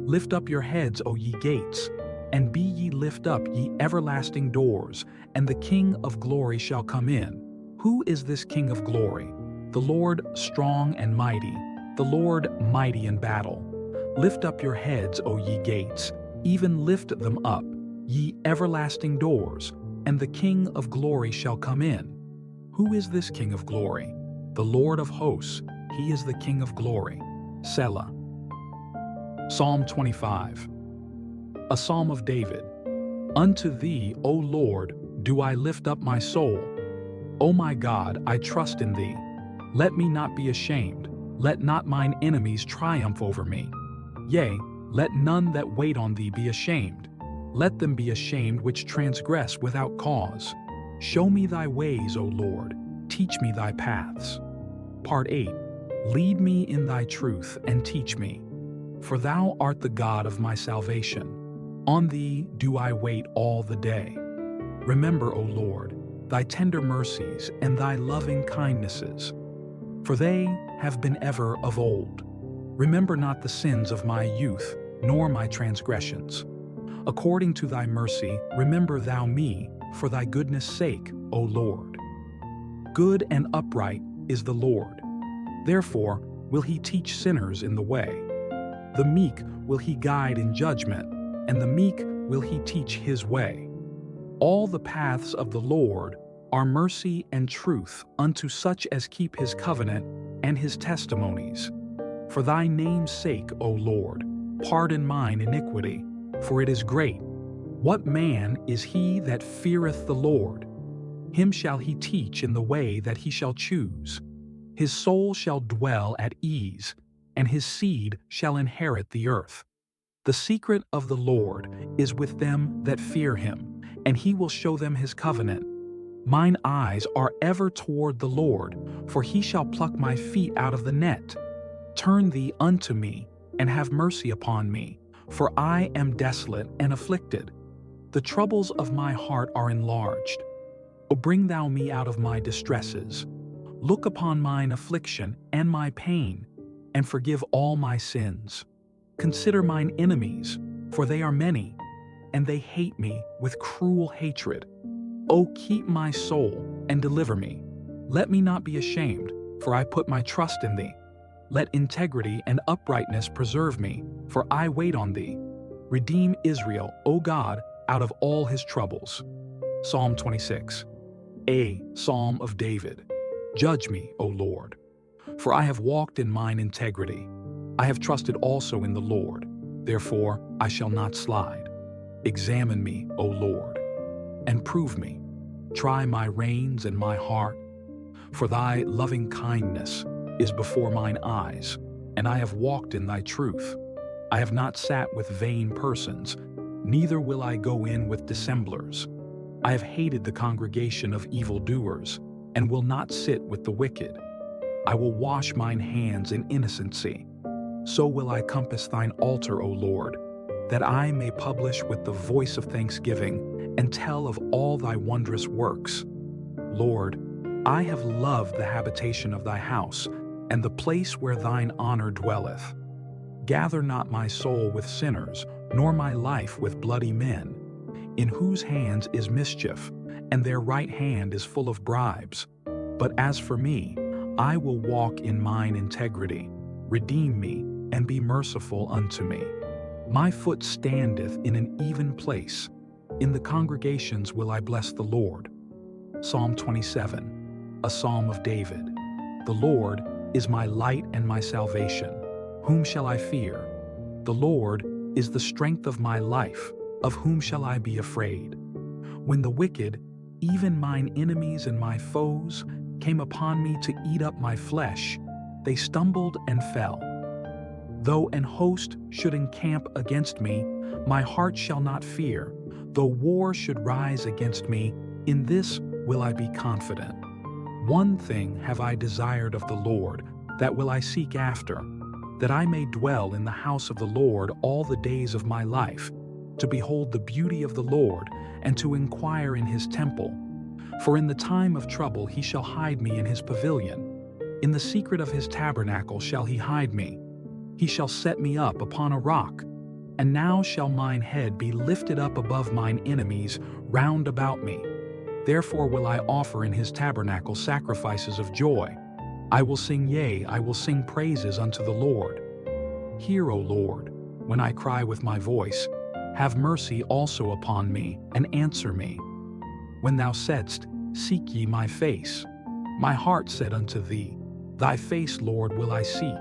Lift up your heads, O ye gates, and be ye lift up, ye everlasting doors, and the King of glory shall come in. Who is this King of glory? The Lord strong and mighty, the Lord mighty in battle. Lift up your heads, O ye gates, even lift them up, ye everlasting doors, and the King of glory shall come in. Who is this King of glory? The Lord of hosts, he is the King of glory. Selah. Psalm 25, a psalm of David. Unto thee, O Lord, do I lift up my soul. O my God, I trust in thee. Let me not be ashamed. Let not mine enemies triumph over me. Yea, let none that wait on thee be ashamed. Let them be ashamed which transgress without cause. Show me thy ways, O Lord. Teach me thy paths. Part 8. Lead me in thy truth and teach me. For thou art the God of my salvation. On thee do I wait all the day. Remember, O Lord, thy tender mercies and thy loving kindnesses, for they have been ever of old. Remember not the sins of my youth, nor my transgressions. According to thy mercy, remember thou me, for thy goodness' sake, O Lord. Good and upright is the Lord. Therefore will he teach sinners in the way. The meek will he guide in judgment, and the meek will he teach his way. All the paths of the Lord are mercy and truth unto such as keep his covenant and his testimonies. For thy name's sake, O Lord, pardon mine iniquity, for it is great. What man is he that feareth the Lord? Him shall he teach in the way that he shall choose. His soul shall dwell at ease, and his seed shall inherit the earth. The secret of the Lord is with them that fear him, and he will show them his covenant. Mine eyes are ever toward the Lord, for he shall pluck my feet out of the net. Turn thee unto me, and have mercy upon me, for I am desolate and afflicted. The troubles of my heart are enlarged. O bring thou me out of my distresses. Look upon mine affliction and my pain, and forgive all my sins. Consider mine enemies, for they are many, and they hate me with cruel hatred. O keep my soul and deliver me. Let me not be ashamed, for I put my trust in thee. Let integrity and uprightness preserve me, for I wait on thee. Redeem Israel, O God, out of all his troubles. Psalm 26. A Psalm of David. Judge me, O Lord, for I have walked in mine integrity. I have trusted also in the Lord, therefore I shall not slide. Examine me, O Lord, and prove me. Try my reins and my heart. For thy loving kindness is before mine eyes, and I have walked in thy truth. I have not sat with vain persons, neither will I go in with dissemblers. I have hated the congregation of evildoers, and will not sit with the wicked. I will wash mine hands in innocency. So will I compass thine altar, O Lord, that I may publish with the voice of thanksgiving, and tell of all thy wondrous works. Lord, I have loved the habitation of thy house, and the place where thine honor dwelleth. Gather not my soul with sinners, nor my life with bloody men, in whose hands is mischief, and their right hand is full of bribes. But as for me, I will walk in mine integrity. Redeem me, and be merciful unto me. My foot standeth in an even place. In the congregations will I bless the Lord. Psalm 27, a psalm of David. The Lord is my light and my salvation. Whom shall I fear? The Lord is the strength of my life. Of whom shall I be afraid? When the wicked, even mine enemies and my foes, came upon me to eat up my flesh, they stumbled and fell. Though an host should encamp against me, my heart shall not fear. Though war should rise against me, in this will I be confident. One thing have I desired of the Lord, that will I seek after, that I may dwell in the house of the Lord all the days of my life, to behold the beauty of the Lord, and to inquire in his temple. For in the time of trouble he shall hide me in his pavilion. In the secret of his tabernacle shall he hide me. He shall set me up upon a rock. And now shall mine head be lifted up above mine enemies round about me. Therefore will I offer in his tabernacle sacrifices of joy. I will sing, yea, I will sing praises unto the Lord. Hear, O Lord, when I cry with my voice. Have mercy also upon me, and answer me. When thou saidst, Seek ye my face, my heart said unto thee, Thy face, Lord, will I seek.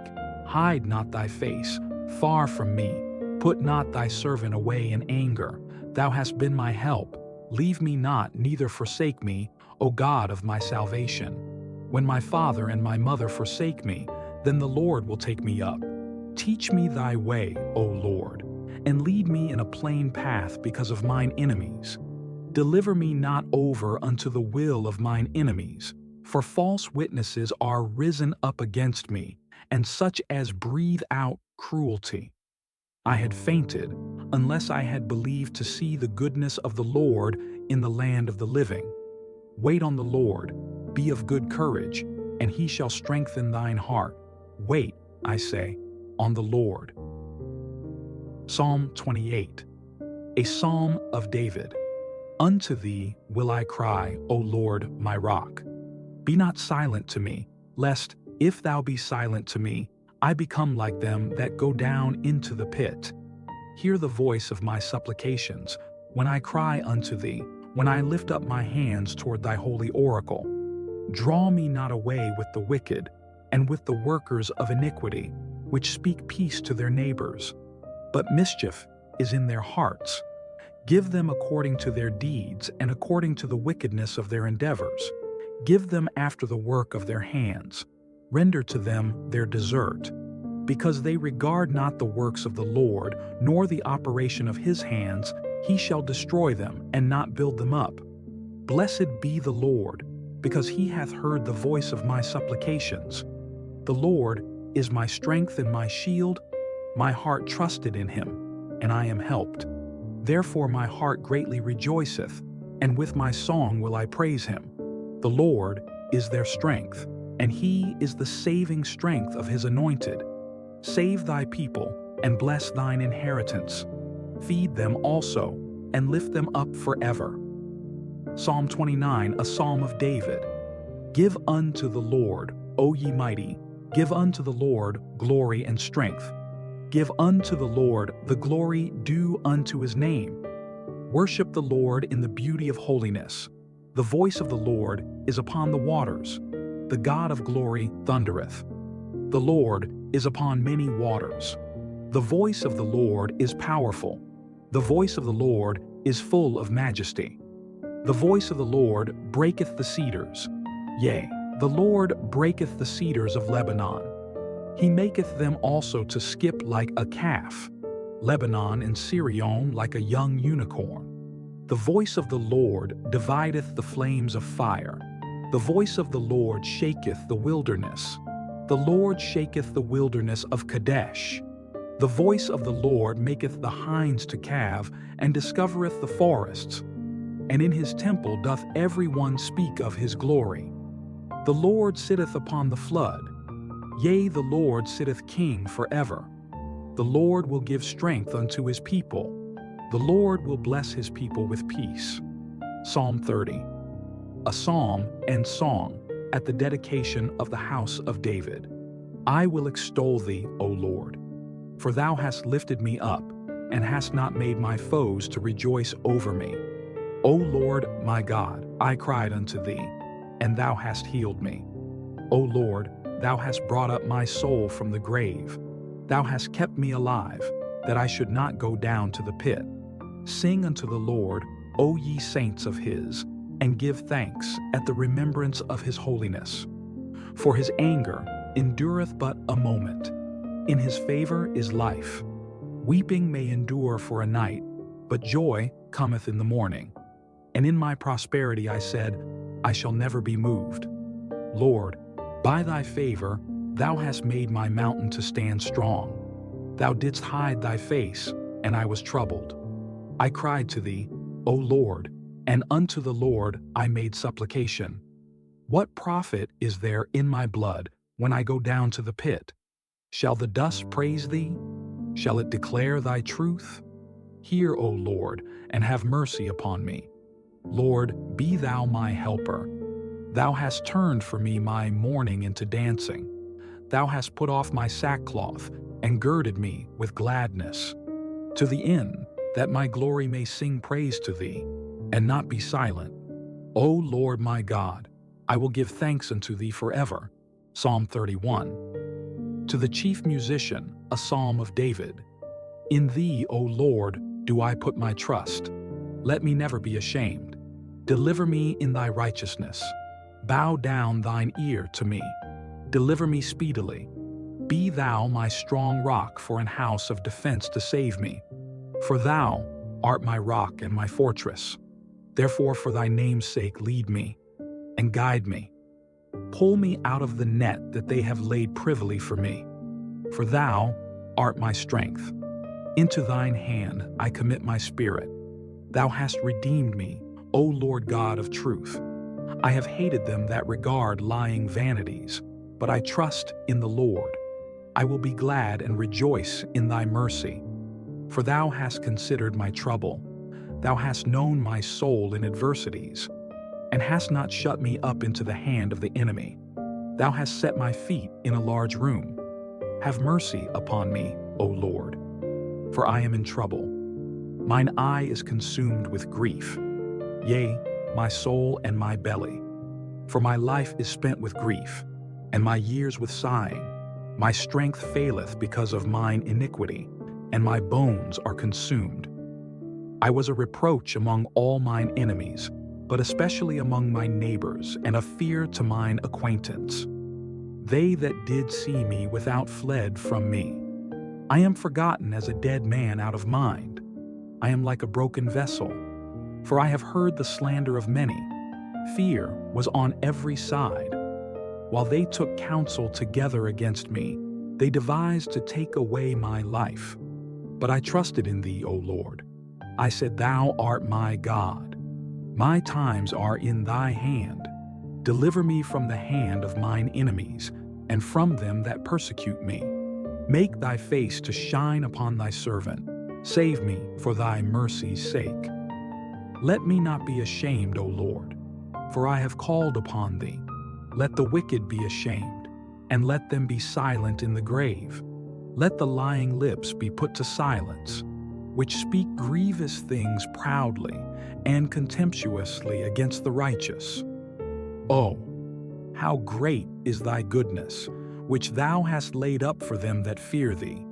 Hide not thy face far from me. Put not thy servant away in anger. Thou hast been my help. Leave me not, neither forsake me, O God of my salvation. When my father and my mother forsake me, then the Lord will take me up. Teach me thy way, O Lord, and lead me in a plain path because of mine enemies. Deliver me not over unto the will of mine enemies, for false witnesses are risen up against me, and such as breathe out cruelty. I had fainted, unless I had believed to see the goodness of the Lord in the land of the living. Wait on the Lord, be of good courage, and he shall strengthen thine heart. Wait, I say, on the Lord. Psalm 28, a psalm of David. Unto thee will I cry, O Lord, my rock. Be not silent to me, lest, if thou be silent to me, I become like them that go down into the pit. Hear the voice of my supplications, when I cry unto thee, when I lift up my hands toward thy holy oracle. Draw me not away with the wicked, and with the workers of iniquity, which speak peace to their neighbors. But mischief is in their hearts. Give them according to their deeds and according to the wickedness of their endeavors. Give them after the work of their hands. Render to them their desert. Because they regard not the works of the Lord, nor the operation of his hands, he shall destroy them and not build them up. Blessed be the Lord, because he hath heard the voice of my supplications. The Lord is my strength and my shield. My heart trusted in him, and I am helped. Therefore my heart greatly rejoiceth, and with my song will I praise him. The Lord is their strength, and he is the saving strength of his anointed. Save thy people, and bless thine inheritance. Feed them also, and lift them up forever. Psalm 29, a psalm of David. Give unto the Lord, O ye mighty, give unto the Lord glory and strength. Give unto the Lord the glory due unto his name. Worship the Lord in the beauty of holiness. The voice of the Lord is upon the waters. The God of glory thundereth. The Lord is upon many waters. The voice of the Lord is powerful. The voice of the Lord is full of majesty. The voice of the Lord breaketh the cedars. Yea, the Lord breaketh the cedars of Lebanon. He maketh them also to skip like a calf, Lebanon and Sirion like a young unicorn. The voice of the Lord divideth the flames of fire. The voice of the Lord shaketh the wilderness. The Lord shaketh the wilderness of Kadesh. The voice of the Lord maketh the hinds to calve, and discovereth the forests. And in his temple doth every one speak of his glory. The Lord sitteth upon the flood. Yea, the Lord sitteth king forever. The Lord will give strength unto his people. The Lord will bless his people with peace. Psalm 30. A psalm and song at the dedication of the house of David. I will extol thee, O Lord, for thou hast lifted me up, and hast not made my foes to rejoice over me. O Lord my God, I cried unto thee, and thou hast healed me. O Lord, thou hast brought up my soul from the grave. Thou hast kept me alive, that I should not go down to the pit. Sing unto the Lord, O ye saints of his, and give thanks at the remembrance of his holiness. For his anger endureth but a moment. In his favor is life. Weeping may endure for a night, but joy cometh in the morning. And in my prosperity I said, I shall never be moved. Lord, by thy favor thou hast made my mountain to stand strong. Thou didst hide thy face, and I was troubled. I cried to thee, O Lord, and unto the Lord I made supplication. What profit is there in my blood when I go down to the pit? Shall the dust praise thee? Shall it declare thy truth? Hear, O Lord, and have mercy upon me. Lord, be thou my helper. Thou hast turned for me my mourning into dancing. Thou hast put off my sackcloth, and girded me with gladness, to the end that my glory may sing praise to thee, and not be silent. O Lord my God, I will give thanks unto thee forever. Psalm 31. To the chief musician, a psalm of David. In thee, O Lord, do I put my trust. Let me never be ashamed. Deliver me in thy righteousness. Bow down thine ear to me. Deliver me speedily. Be thou my strong rock for an house of defense to save me. For thou art my rock and my fortress. Therefore for thy name's sake lead me, and guide me. Pull me out of the net that they have laid privily for me. For thou art my strength. Into thine hand I commit my spirit. Thou hast redeemed me, O Lord God of truth. I have hated them that regard lying vanities, but I trust in the Lord. I will be glad and rejoice in thy mercy. For thou hast considered my trouble. Thou hast known my soul in adversities, and hast not shut me up into the hand of the enemy. Thou hast set my feet in a large room. Have mercy upon me, O Lord, for I am in trouble. Mine eye is consumed with grief, yea, my soul and my belly. For my life is spent with grief, and my years with sighing. My strength faileth because of mine iniquity, and my bones are consumed. I was a reproach among all mine enemies, but especially among my neighbors, and a fear to mine acquaintance. They that did see me without fled from me. I am forgotten as a dead man out of mind. I am like a broken vessel, for I have heard the slander of many. Fear was on every side. While they took counsel together against me, they devised to take away my life. But I trusted in thee, O Lord. I said, Thou art my God. My times are in thy hand. Deliver me from the hand of mine enemies, and from them that persecute me. Make thy face to shine upon thy servant. Save me for thy mercy's sake. Let me not be ashamed, O Lord, for I have called upon thee. Let the wicked be ashamed, and let them be silent in the grave. Let the lying lips be put to silence, which speak grievous things proudly and contemptuously against the righteous. Oh, how great is thy goodness, which thou hast laid up for them that fear thee,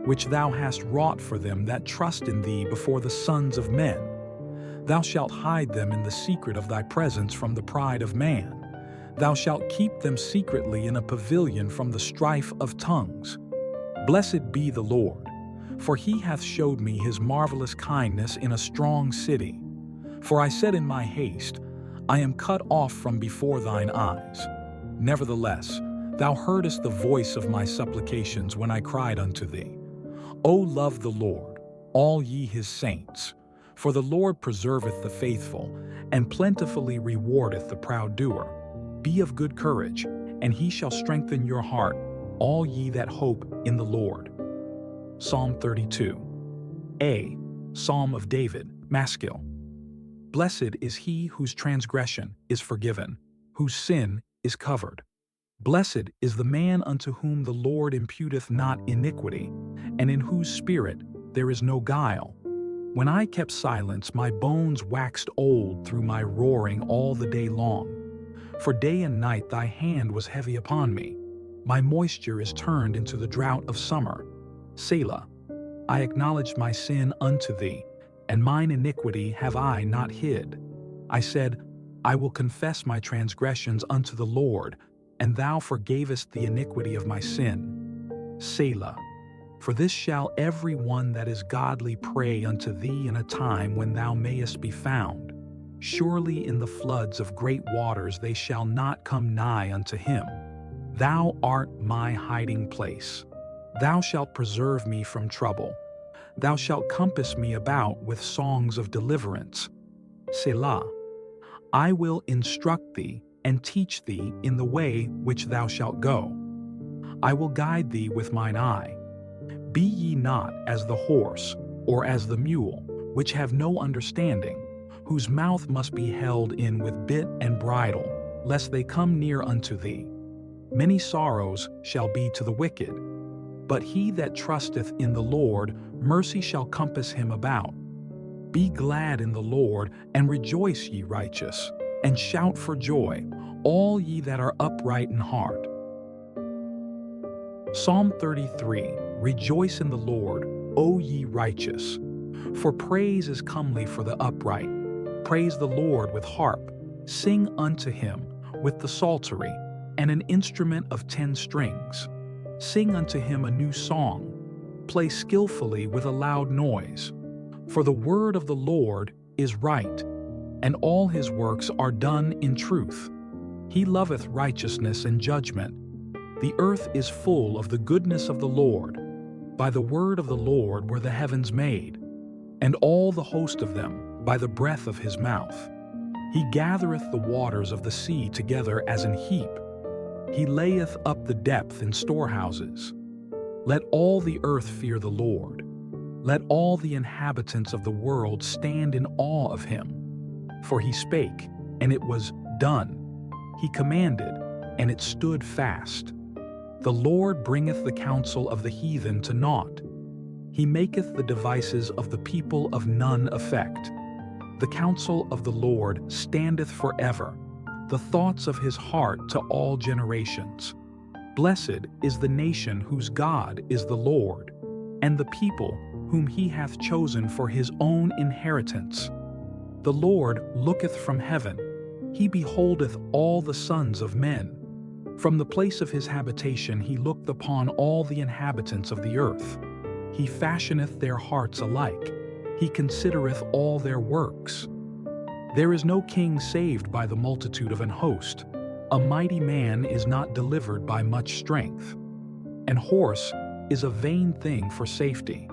which thou hast wrought for them that trust in thee before the sons of men. Thou shalt hide them in the secret of thy presence from the pride of man. Thou shalt keep them secretly in a pavilion from the strife of tongues. Blessed be the Lord, for he hath showed me his marvelous kindness in a strong city. For I said in my haste, I am cut off from before thine eyes. Nevertheless, thou heardest the voice of my supplications when I cried unto thee. O love the Lord, all ye his saints. For the Lord preserveth the faithful, and plentifully rewardeth the proud doer. Be of good courage, and he shall strengthen your heart, all ye that hope in the Lord. Psalm 32. A. Psalm of David, Maskil. Blessed is he whose transgression is forgiven, whose sin is covered. Blessed is the man unto whom the Lord imputeth not iniquity, and in whose spirit there is no guile. When I kept silence, my bones waxed old through my roaring all the day long. For day and night thy hand was heavy upon me. My moisture is turned into the drought of summer. Selah. I acknowledged my sin unto thee, and mine iniquity have I not hid. I said, I will confess my transgressions unto the Lord, and thou forgavest the iniquity of my sin. Selah. For this shall every one that is godly pray unto thee in a time when thou mayest be found. Surely in the floods of great waters they shall not come nigh unto him. Thou art my hiding place. Thou shalt preserve me from trouble. Thou shalt compass me about with songs of deliverance. Selah. I will instruct thee and teach thee in the way which thou shalt go. I will guide thee with mine eye. Be ye not as the horse, or as the mule, which have no understanding, whose mouth must be held in with bit and bridle, lest they come near unto thee. Many sorrows shall be to the wicked, but he that trusteth in the Lord, mercy shall compass him about. Be glad in the Lord, and rejoice, ye righteous, and shout for joy, all ye that are upright in heart. Psalm 33. Rejoice in the Lord, O ye righteous, for praise is comely for the upright. Praise the Lord with harp, sing unto him with the psaltery, and an instrument of 10 strings. Sing unto him a new song, play skillfully with a loud noise. For the word of the Lord is right, and all his works are done in truth. He loveth righteousness and judgment. The earth is full of the goodness of the Lord. By the word of the Lord were the heavens made, and all the host of them by the breath of his mouth. He gathereth the waters of the sea together as an heap. He layeth up the depth in storehouses. Let all the earth fear the Lord. Let all the inhabitants of the world stand in awe of him. For he spake, and it was done. He commanded, and it stood fast. The Lord bringeth the counsel of the heathen to naught. He maketh the devices of the people of none effect. The counsel of the Lord standeth forever, the thoughts of his heart to all generations. Blessed is the nation whose God is the Lord, and the people whom he hath chosen for his own inheritance. The Lord looketh from heaven, he beholdeth all the sons of men. From the place of his habitation he looked upon all the inhabitants of the earth. He fashioneth their hearts alike, he considereth all their works. There is no king saved by the multitude of an host. A mighty man is not delivered by much strength. An horse is a vain thing for safety,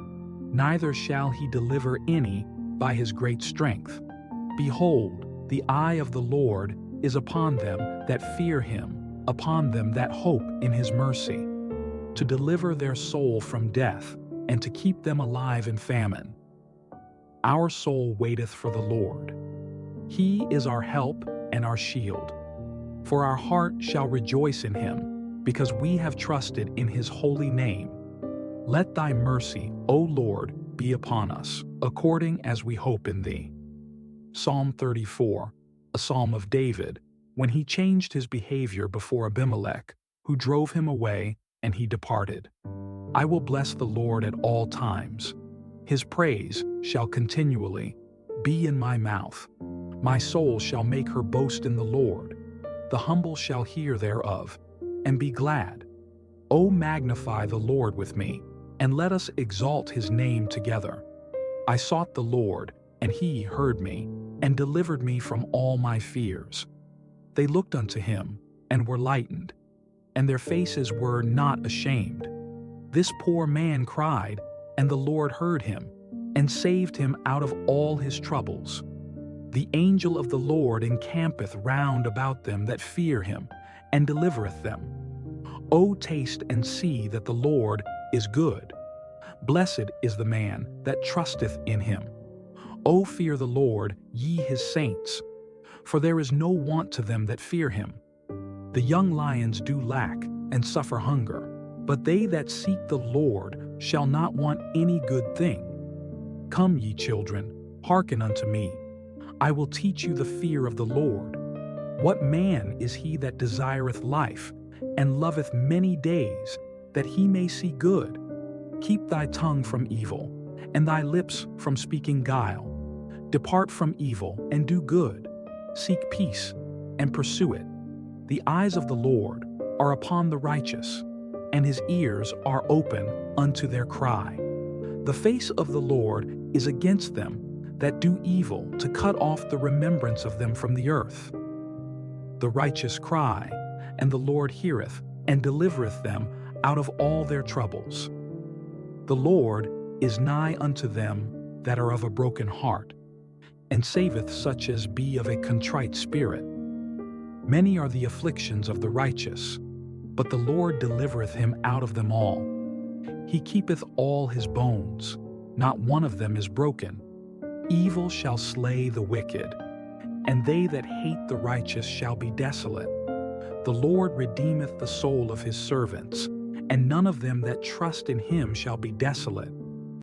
neither shall he deliver any by his great strength. Behold, the eye of the Lord is upon them that fear him, upon them that hope in his mercy, to deliver their soul from death, and to keep them alive in famine. Our soul waiteth for the Lord. He is our help and our shield. For our heart shall rejoice in him, because we have trusted in his holy name. Let thy mercy, O Lord, be upon us, according as we hope in thee. Psalm 34, a psalm of David, when he changed his behavior before Abimelech, who drove him away, and he departed. I will bless the Lord at all times. His praise shall continually be in my mouth. My soul shall make her boast in the Lord. The humble shall hear thereof, and be glad. O magnify the Lord with me, and let us exalt his name together. I sought the Lord, and he heard me, and delivered me from all my fears. They looked unto him, and were lightened, and their faces were not ashamed. This poor man cried, and the Lord heard him, and saved him out of all his troubles. The angel of the Lord encampeth round about them that fear him, and delivereth them. O taste and see that the Lord is good. Blessed is the man that trusteth in him. O fear the Lord, ye his saints, for there is no want to them that fear him. The young lions do lack and suffer hunger, but they that seek the Lord shall not want any good thing. Come, ye children, hearken unto me. I will teach you the fear of the Lord. What man is he that desireth life, and loveth many days, that he may see good? Keep thy tongue from evil, and thy lips from speaking guile. Depart from evil, and do good. Seek peace, and pursue it. The eyes of the Lord are upon the righteous, and his ears are open unto their cry. The face of the Lord is against them that do evil, to cut off the remembrance of them from the earth. The righteous cry, and the Lord heareth, and delivereth them out of all their troubles. The Lord is nigh unto them that are of a broken heart, and saveth such as be of a contrite spirit. Many are the afflictions of the righteous, but the Lord delivereth him out of them all. He keepeth all his bones, not one of them is broken. Evil shall slay the wicked, and they that hate the righteous shall be desolate. The Lord redeemeth the soul of his servants, and none of them that trust in him shall be desolate.